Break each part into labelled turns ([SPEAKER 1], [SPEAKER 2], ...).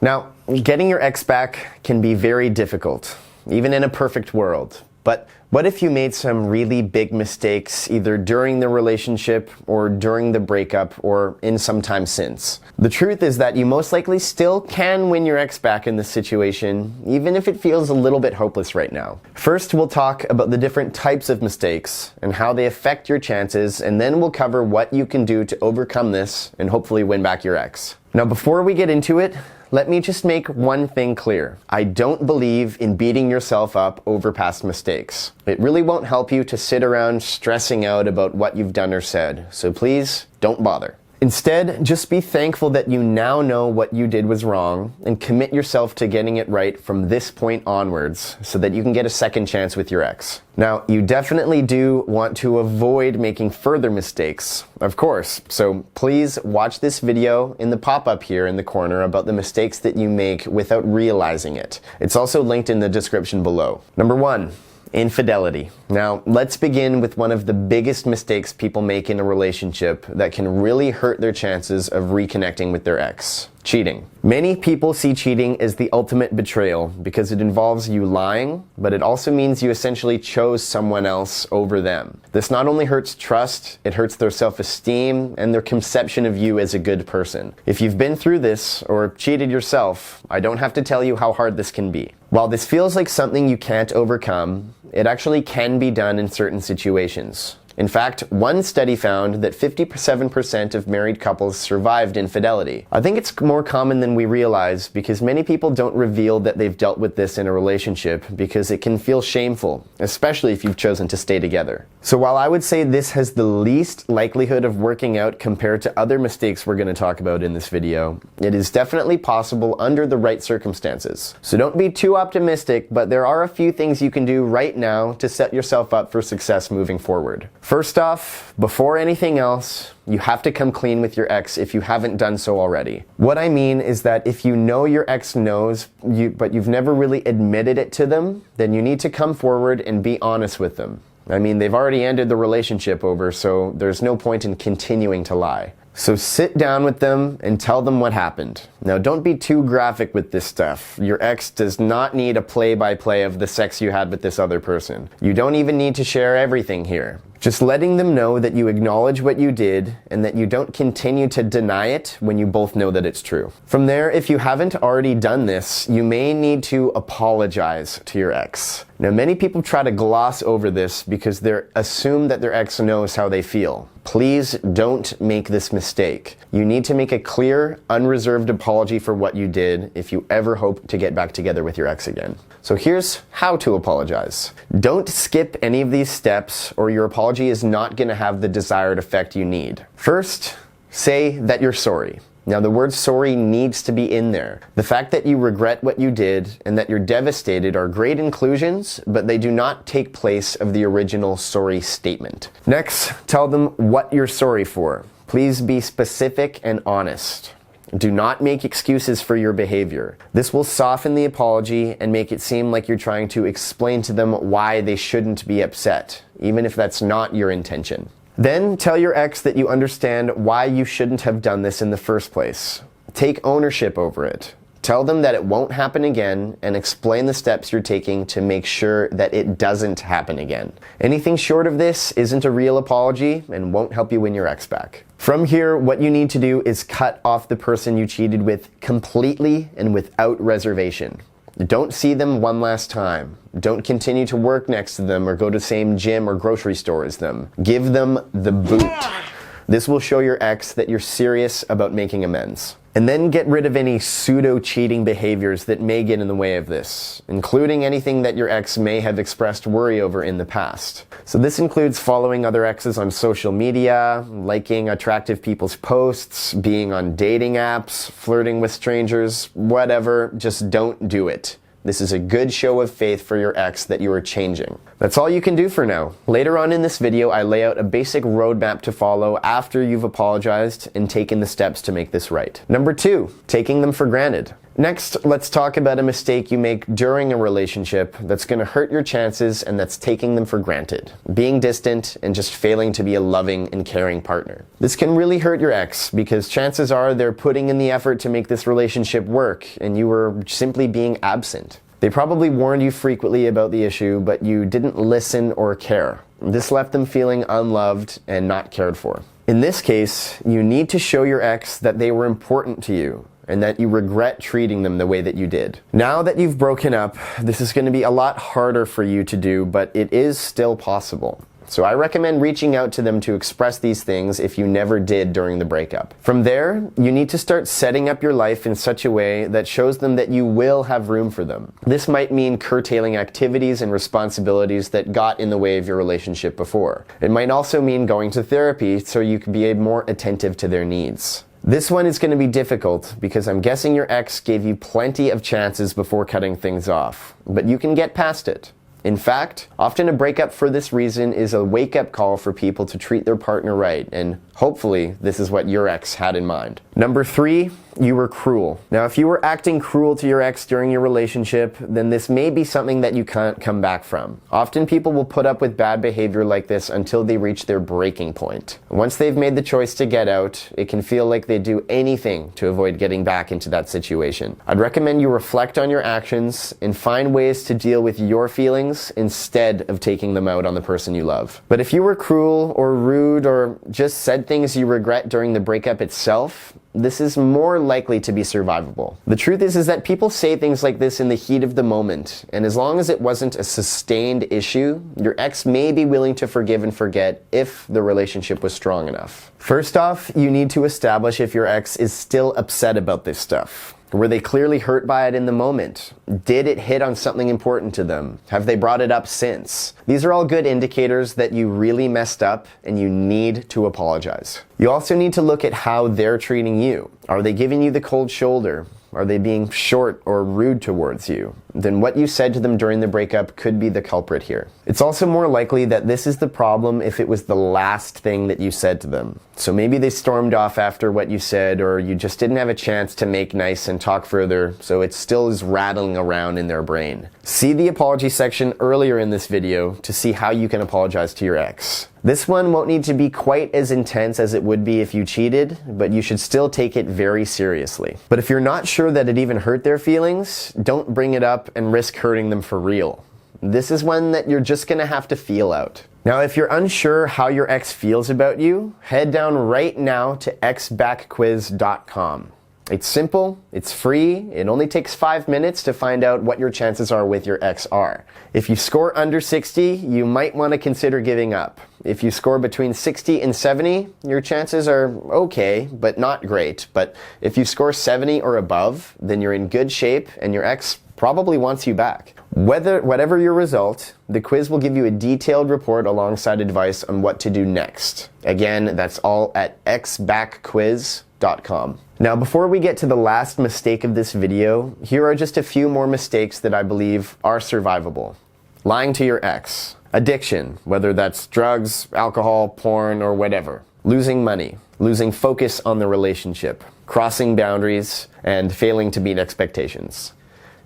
[SPEAKER 1] Now, getting your ex back can be very difficult, even in a perfect world. But what if you made some really big mistakes either during the relationship or during the breakup or in some time since? The truth is that you most likely still can win your ex back in this situation, even if it feels a little bit hopeless right now. First, we'll talk about the different types of mistakes and how they affect your chances, and then we'll cover what you can do to overcome this and hopefully win back your ex. Now, before we get into it, let me just make one thing clear. I don't believe in beating yourself up over past mistakes. It really won't help you to sit around stressing out about what you've done or said, so please don't bother. Instead, just be thankful that you now know what you did was wrong and commit yourself to getting it right from this point onwards so that you can get a second chance with your ex. Now, you definitely do want to avoid making further mistakes, of course, so please watch this video in the pop-up here in the corner about the mistakes that you make without realizing it. It's also linked in the description below. Number 1. Infidelity. Now, let's begin with one of the biggest mistakes people make in a relationship that can really hurt their chances of reconnecting with their ex. Cheating. Many people see cheating as the ultimate betrayal because it involves you lying, but it also means you essentially chose someone else over them. This not only hurts trust, it hurts their self-esteem and their conception of you as a good person. If you've been through this or cheated yourself, I don't have to tell you how hard this can be. While this feels like something you can't overcome, it actually can be done in certain situations. In fact, one study found that 57% of married couples survived infidelity. I think it's more common than we realize because many people don't reveal that they've dealt with this in a relationship because it can feel shameful, especially if you've chosen to stay together. So while I would say this has the least likelihood of working out compared to other mistakes we're going to talk about in this video, it is definitely possible under the right circumstances. So don't be too optimistic, but there are a few things you can do right now to set yourself up for success moving forward. First off, before anything else, you have to come clean with your ex if you haven't done so already. What I mean is that if you know your ex knows, but you've never really admitted it to them, then you need to come forward and be honest with them. I mean, they've already ended the relationship over, so there's no point in continuing to lie. So sit down with them and tell them what happened. Now, don't be too graphic with this stuff. Your ex does not need a play-by-play of the sex you had with this other person. You don't even need to share everything here. Just letting them know that you acknowledge what you did and that you don't continue to deny it when you both know that it's true. From there, if you haven't already done this, you may need to apologize to your ex. Now, many people try to gloss over this because they assume that their ex knows how they feel. Please don't make this mistake. You need to make a clear, unreserved apology for what you did if you ever hope to get back together with your ex again. So here's how to apologize. Don't skip any of these steps or your apology is not going to have the desired effect you need. First, say that you're sorry. Now, the word sorry needs to be in there. The fact that you regret what you did and that you're devastated are great inclusions, but they do not take place of the original sorry statement. Next, tell them what you're sorry for. Please be specific and honest. Do not make excuses for your behavior. This will soften the apology and make it seem like you're trying to explain to them why they shouldn't be upset, even if that's not your intention. Then tell your ex that you understand why you shouldn't have done this in the first place. Take ownership over it. Tell them that it won't happen again and explain the steps you're taking to make sure that it doesn't happen again. Anything short of this isn't a real apology and won't help you win your ex back. From here, what you need to do is cut off the person you cheated with completely and without reservation. Don't see them one last time. Don't continue to work next to them or go to the same gym or grocery store as them. Give them the boot. This will show your ex that you're serious about making amends. And then get rid of any pseudo-cheating behaviors that may get in the way of this, including anything that your ex may have expressed worry over in the past. So this includes following other exes on social media, liking attractive people's posts, being on dating apps, flirting with strangers, whatever, just don't do it. This is a good show of faith for your ex that you are changing. That's all you can do for now. Later on in this video, I lay out a basic roadmap to follow after you've apologized and taken the steps to make this right. Number 2, taking them for granted. Next, let's talk about a mistake you make during a relationship that's going to hurt your chances and that's taking them for granted. Being distant and just failing to be a loving and caring partner. This can really hurt your ex because chances are they're putting in the effort to make this relationship work and you were simply being absent. They probably warned you frequently about the issue, but you didn't listen or care. This left them feeling unloved and not cared for. In this case, you need to show your ex that they were important to you and that you regret treating them the way that you did. Now that you've broken up, this is going to be a lot harder for you to do, but it is still possible. So I recommend reaching out to them to express these things if you never did during the breakup. From there, you need to start setting up your life in such a way that shows them that you will have room for them. This might mean curtailing activities and responsibilities that got in the way of your relationship before. It might also mean going to therapy so you can be more attentive to their needs. This one is going to be difficult because I'm guessing your ex gave you plenty of chances before cutting things off, but you can get past it. In fact, often a breakup for this reason is a wake-up call for people to treat their partner right, and hopefully this is what your ex had in mind. Number 3, you were cruel. Now, if you were acting cruel to your ex during your relationship, then this may be something that you can't come back from. Often people will put up with bad behavior like this until they reach their breaking point. Once they've made the choice to get out, it can feel like they do anything to avoid getting back into that situation. I'd recommend you reflect on your actions and find ways to deal with your feelings instead of taking them out on the person you love. But if you were cruel or rude or just said things you regret during the breakup itself, this is more likely to be survivable. The truth is that people say things like this in the heat of the moment, and as long as it wasn't a sustained issue, your ex may be willing to forgive and forget if the relationship was strong enough. First off, you need to establish if your ex is still upset about this stuff. Were they clearly hurt by it in the moment? Did it hit on something important to them? Have they brought it up since? These are all good indicators that you really messed up and you need to apologize. You also need to look at how they're treating you. Are they giving you the cold shoulder? Are they being short or rude towards you? Then what you said to them during the breakup could be the culprit here. It's also more likely that this is the problem if it was the last thing that you said to them. So maybe they stormed off after what you said, or you just didn't have a chance to make nice and talk further, so it still is rattling around in their brain. See the apology section earlier in this video to see how you can apologize to your ex. This one won't need to be quite as intense as it would be if you cheated, but you should still take it very seriously. But if you're not sure that it even hurt their feelings, don't bring it up and risk hurting them for real. This is one that you're just gonna have to feel out. Now, if you're unsure how your ex feels about you, head down right now to xbackquiz.com. It's simple, it's free, it only takes 5 minutes to find out what your chances are with your ex are. If you score under 60, you might want to consider giving up. If you score between 60 and 70, your chances are okay, but not great. But if you score 70 or above, then you're in good shape and your ex probably wants you back. Whatever your result, the quiz will give you a detailed report alongside advice on what to do next. Again, that's all at xbackquiz.com. Now, before we get to the last mistake of this video, here are just a few more mistakes that I believe are survivable. Lying to your ex. Addiction, whether that's drugs, alcohol, porn, or whatever. Losing money. Losing focus on the relationship. Crossing boundaries, and failing to meet expectations.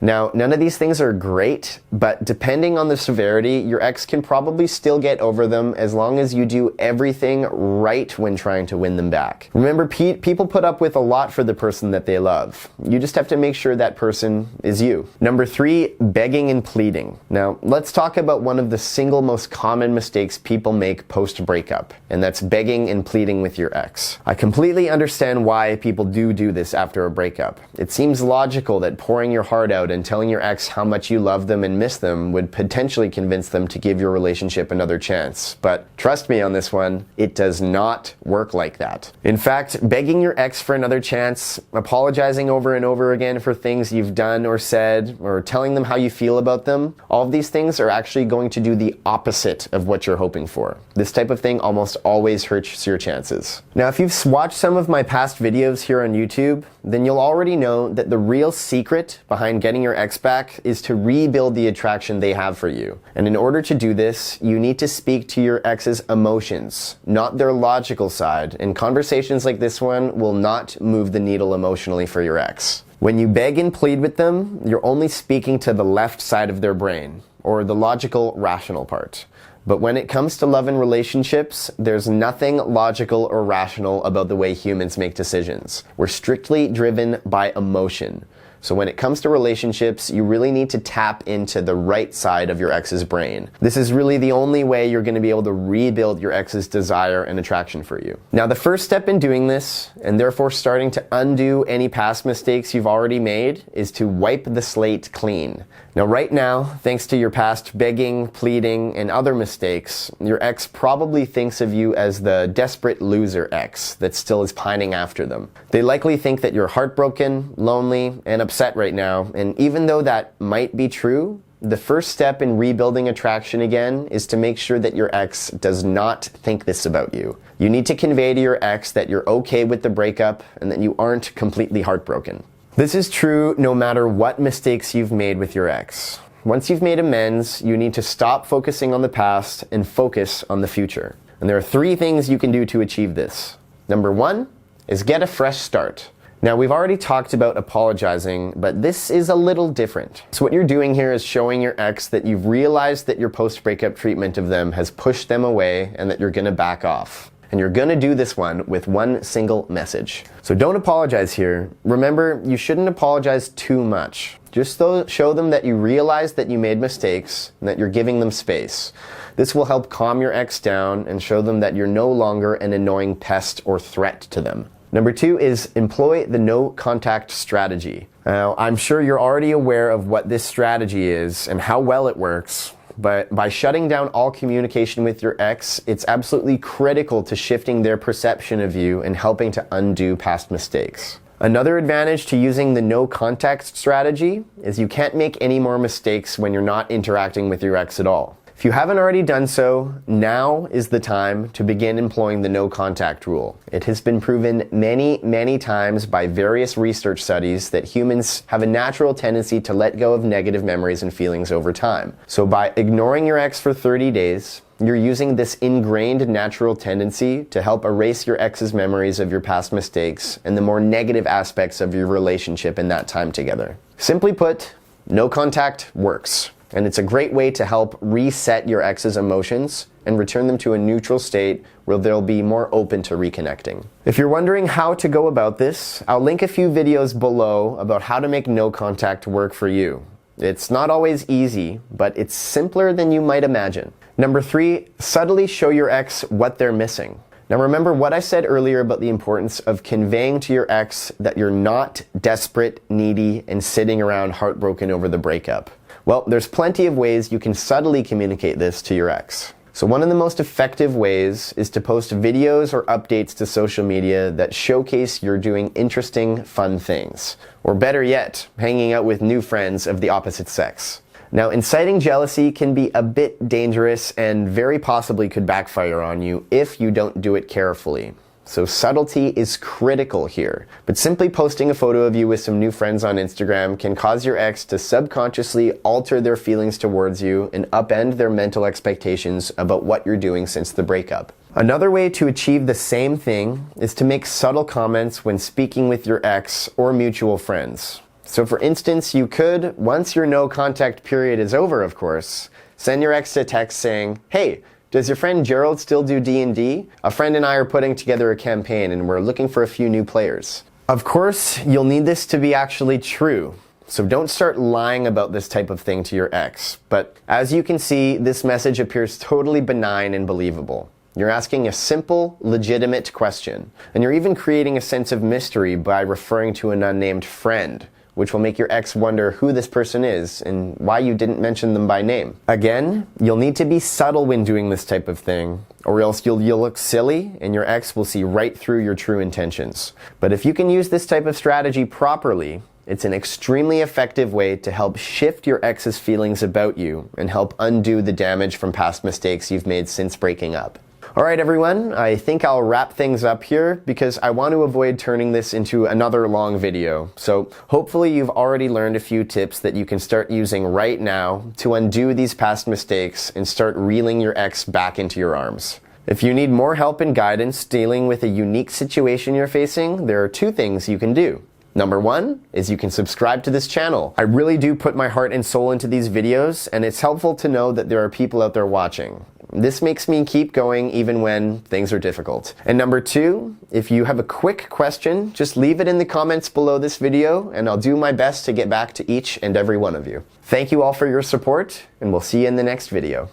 [SPEAKER 1] Now, none of these things are great, but depending on the severity, your ex can probably still get over them as long as you do everything right when trying to win them back. Remember, people put up with a lot for the person that they love. You just have to make sure that person is you. Number 3, begging and pleading. Now, let's talk about one of the single most common mistakes people make post-breakup, and that's begging and pleading with your ex. I completely understand why people do this after a breakup. It seems logical that pouring your heart out and telling your ex how much you love them and miss them would potentially convince them to give your relationship another chance. But trust me on this one, it does not work like that. In fact, begging your ex for another chance, apologizing over and over again for things you've done or said, or telling them how you feel about them, all of these things are actually going to do the opposite of what you're hoping for. This type of thing almost always hurts your chances. Now, if you've watched some of my past videos here on YouTube, then you'll already know that the real secret behind getting your ex back is to rebuild the attraction they have for you. And in order to do this, you need to speak to your ex's emotions, not their logical side. And conversations like this one will not move the needle emotionally for your ex. When you beg and plead with them, you're only speaking to the left side of their brain, or the logical, rational part. But when it comes to love and relationships, there's nothing logical or rational about the way humans make decisions. We're strictly driven by emotion. So when it comes to relationships, you really need to tap into the right side of your ex's brain. This is really the only way you're going to be able to rebuild your ex's desire and attraction for you. Now, the first step in doing this, and therefore starting to undo any past mistakes you've already made, is to wipe the slate clean. Now, right now, thanks to your past begging, pleading, and other mistakes, your ex probably thinks of you as the desperate loser ex that still is pining after them. They likely think that you're heartbroken, lonely, and upset right now, and even though that might be true, the first step in rebuilding attraction again is to make sure that your ex does not think this about you. You need to convey to your ex that you're okay with the breakup and that you aren't completely heartbroken. This is true no matter what mistakes you've made with your ex. Once you've made amends, you need to stop focusing on the past and focus on the future. And there are 3 things you can do to achieve this. Number 1 is get a fresh start. Now, we've already talked about apologizing, but this is a little different. So what you're doing here is showing your ex that you've realized that your post-breakup treatment of them has pushed them away and that you're gonna back off. And you're gonna do this one with one single message. So don't apologize here. Remember, you shouldn't apologize too much. Just show them that you realize that you made mistakes and that you're giving them space. This will help calm your ex down and show them that you're no longer an annoying pest or threat to them. Number 2 is employ the no contact strategy. Now, I'm sure you're already aware of what this strategy is and how well it works. But by shutting down all communication with your ex, it's absolutely critical to shifting their perception of you and helping to undo past mistakes. Another advantage to using the no contact strategy is you can't make any more mistakes when you're not interacting with your ex at all. If you haven't already done so, now is the time to begin employing the no contact rule. It has been proven many times by various research studies that humans have a natural tendency to let go of negative memories and feelings over time. So by ignoring your ex for 30 days, you're using this ingrained natural tendency to help erase your ex's memories of your past mistakes and the more negative aspects of your relationship in that time together. Simply put, no contact works. And it's a great way to help reset your ex's emotions and return them to a neutral state where they'll be more open to reconnecting. If you're wondering how to go about this, I'll link a few videos below about how to make no contact work for you. It's not always easy, but it's simpler than you might imagine. Number 3, subtly show your ex what they're missing. Now remember what I said earlier about the importance of conveying to your ex that you're not desperate, needy, and sitting around heartbroken over the breakup. Well, there's plenty of ways you can subtly communicate this to your ex. So one of the most effective ways is to post videos or updates to social media that showcase you're doing interesting, fun things. Or better yet, hanging out with new friends of the opposite sex. Now, inciting jealousy can be a bit dangerous and very possibly could backfire on you if you don't do it carefully. So subtlety is critical here. But simply posting a photo of you with some new friends on Instagram can cause your ex to subconsciously alter their feelings towards you and upend their mental expectations about what you're doing since the breakup. Another way to achieve the same thing is to make subtle comments when speaking with your ex or mutual friends. So for instance, you could, once your no contact period is over, of course, send your ex a text saying, "Hey, does your friend Gerald still do D&D? A friend and I are putting together a campaign and we're looking for a few new players." Of course, you'll need this to be actually true. So don't start lying about this type of thing to your ex. But as you can see, this message appears totally benign and believable. You're asking a simple, legitimate question. And you're even creating a sense of mystery by referring to an unnamed friend, which will make your ex wonder who this person is and why you didn't mention them by name. Again, you'll need to be subtle when doing this type of thing, or else you'll look silly and your ex will see right through your true intentions. But if you can use this type of strategy properly, it's an extremely effective way to help shift your ex's feelings about you and help undo the damage from past mistakes you've made since breaking up. Alright everyone, I think I'll wrap things up here because I want to avoid turning this into another long video. So hopefully you've already learned a few tips that you can start using right now to undo these past mistakes and start reeling your ex back into your arms. If you need more help and guidance dealing with a unique situation you're facing, there are 2 things you can do. Number one is you can subscribe to this channel. I really do put my heart and soul into these videos, and it's helpful to know that there are people out there watching. This makes me keep going even when things are difficult. And number two, if you have a quick question, just leave it in the comments below this video, and I'll do my best to get back to each and every one of you. Thank you all for your support, and we'll see you in the next video.